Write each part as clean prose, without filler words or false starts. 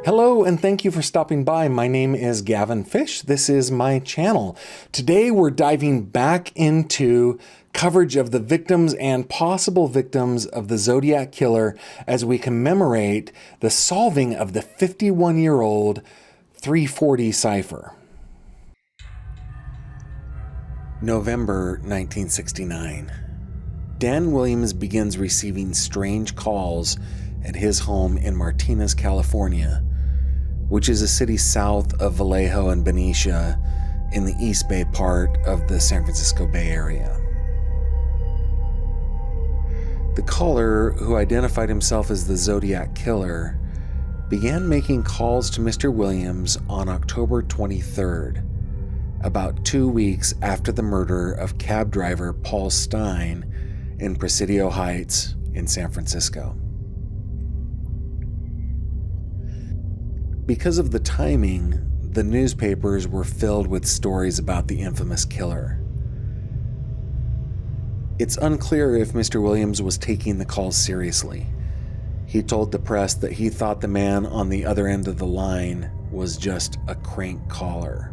Hello, and thank you for stopping by. My name is Gavin Fish. This is my channel. Today we're diving back into coverage of the victims and possible victims of the Zodiac Killer as we commemorate the solving of the 51-year-old 340 cipher. November 1969. Dan Williams begins receiving strange calls at his home in Martinez, California, which is a city south of Vallejo and Benicia in the East Bay part of the San Francisco Bay Area. The caller, who identified himself as the Zodiac Killer, began making calls to Mr. Williams on October 23rd, about 2 weeks after the murder of cab driver Paul Stine in Presidio Heights in San Francisco. Because of the timing, the newspapers were filled with stories about the infamous killer. It's unclear if Mr. Williams was taking the calls seriously. He told the press that he thought the man on the other end of the line was just a crank caller.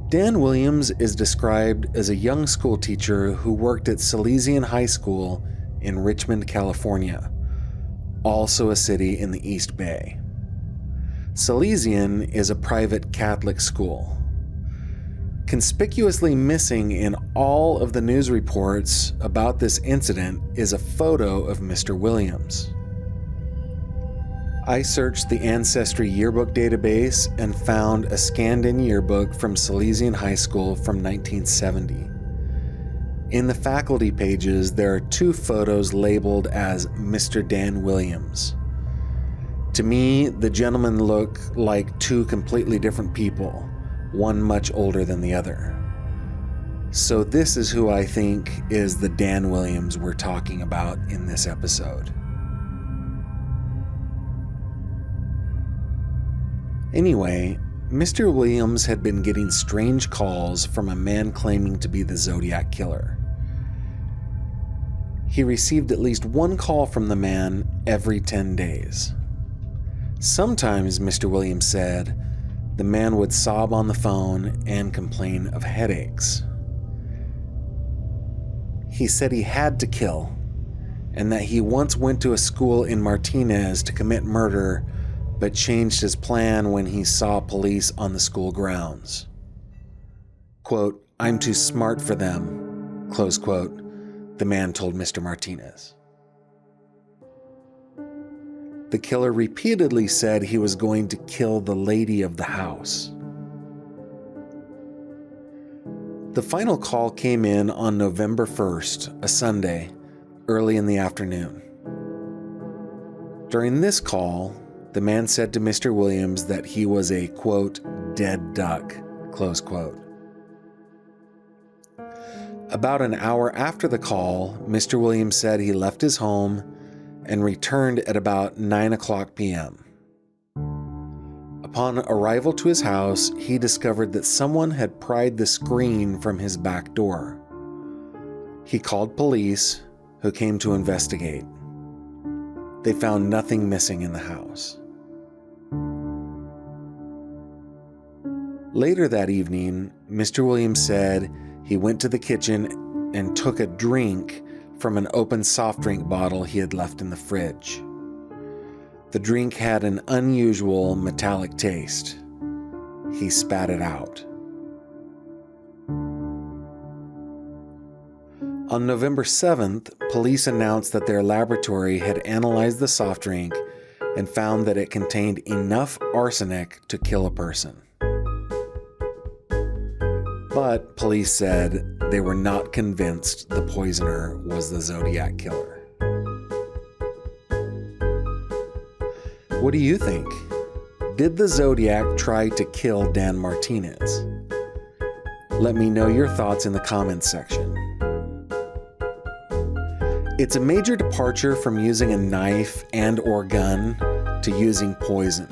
Dan Williams is described as a young school teacher who worked at Salesian High School in Richmond, California, also a city in the East Bay. Salesian is a private Catholic school. Conspicuously missing in all of the news reports about this incident is a photo of Mr. Williams. I searched the Ancestry yearbook database and found a scanned-in yearbook from Salesian High School from 1970. In the faculty pages, there are 2 photos labeled as Mr. Dan Williams. To me, the gentlemen look like 2 completely different people, one much older than the other. So this is who I think is the Dan Williams we're talking about in this episode. Anyway, Mr. Williams had been getting strange calls from a man claiming to be the Zodiac Killer. He received at least 1 call from the man every 10 days. Sometimes, Mr. Williams said, the man would sob on the phone and complain of headaches. He said he had to kill, and that he once went to a school in Martinez to commit murder, but changed his plan when he saw police on the school grounds. Quote, "I'm too smart for them," close quote, the man told Mr. Martinez. The killer repeatedly said he was going to kill the lady of the house. The final call came in on November 1st, a Sunday, early in the afternoon. During this call, the man said to Mr. Williams that he was a, quote, dead duck, close quote. About an hour after the call, Mr. Williams said he left his home and returned at about 9:00 p.m. Upon arrival to his house, he discovered that someone had pried the screen from his back door. He called police, who came to investigate. They found nothing missing in the house. Later that evening, Mr. Williams said he went to the kitchen and took a drink from an open soft drink bottle he had left in the fridge. The drink had an unusual metallic taste. He spat it out. On November 7th, police announced that their laboratory had analyzed the soft drink and found that it contained enough arsenic to kill a person. But police said they were not convinced the poisoner was the Zodiac Killer. What do you think? Did the Zodiac try to kill Dan Martinez? Let me know your thoughts in the comments section. It's a major departure from using a knife and/or gun to using poison.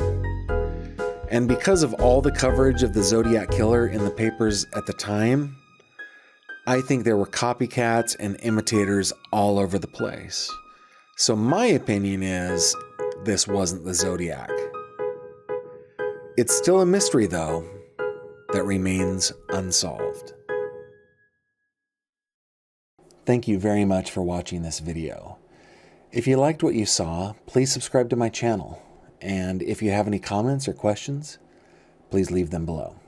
And because of all the coverage of the Zodiac Killer in the papers at the time, I think there were copycats and imitators all over the place. So my opinion is this wasn't the Zodiac. It's still a mystery, though, that remains unsolved. Thank you very much for watching this video. If you liked what you saw, please subscribe to my channel. And if you have any comments or questions, please leave them below.